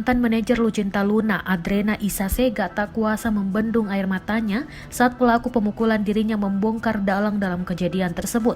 Mantan manajer Lucinta Luna, Adrena Isasega, tak kuasa membendung air matanya saat pelaku pemukulan dirinya membongkar dalang-dalam kejadian tersebut.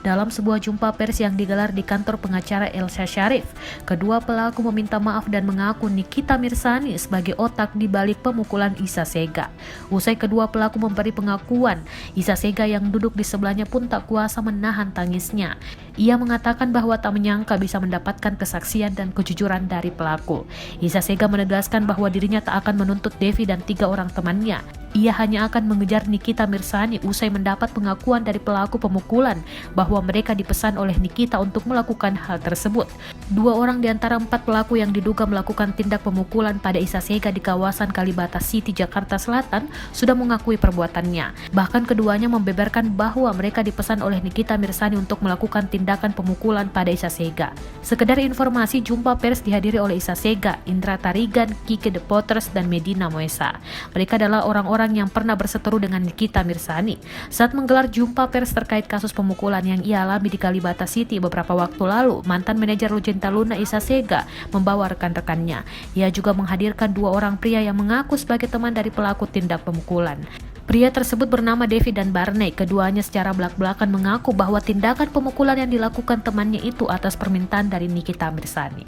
Dalam sebuah jumpa pers yang digelar di kantor pengacara Elsa Sharif, kedua pelaku meminta maaf dan mengaku Nikita Mirzani sebagai otak di balik pemukulan Isasega. Usai kedua pelaku memberi pengakuan, Isasega yang duduk di sebelahnya pun tak kuasa menahan tangisnya. Ia mengatakan bahwa tak menyangka bisa mendapatkan kesaksian dan kejujuran dari pelaku. Isasega menegaskan bahwa dirinya tak akan menuntut Devi dan 3 orang temannya. Ia hanya akan mengejar Nikita Mirzani usai mendapat pengakuan dari pelaku pemukulan bahwa mereka dipesan oleh Nikita untuk melakukan hal tersebut. 2 orang di antara 4 pelaku yang diduga melakukan tindak pemukulan pada Isasega di kawasan Kalibata City, Jakarta Selatan sudah mengakui perbuatannya. Bahkan keduanya membeberkan bahwa mereka dipesan oleh Nikita Mirzani untuk melakukan tindakan pemukulan pada Isasega. Sekedar informasi, jumpa pers dihadiri oleh Isasega, Indra Tarigan, Kike The Potters, dan Medina Moesa. Mereka adalah orang-orang yang pernah berseteru dengan Nikita Mirzani. Saat menggelar jumpa pers terkait kasus pemukulan yang ia alami di Kalibata City beberapa waktu lalu, mantan manajer Lucinta Luna, Isasega, membawa rekan-rekannya. Ia juga menghadirkan 2 orang pria yang mengaku sebagai teman dari pelaku tindak pemukulan. Pria tersebut bernama Devi dan Barney. Keduanya secara belak-belakan mengaku bahwa tindakan pemukulan yang dilakukan temannya itu atas permintaan dari Nikita Mirzani.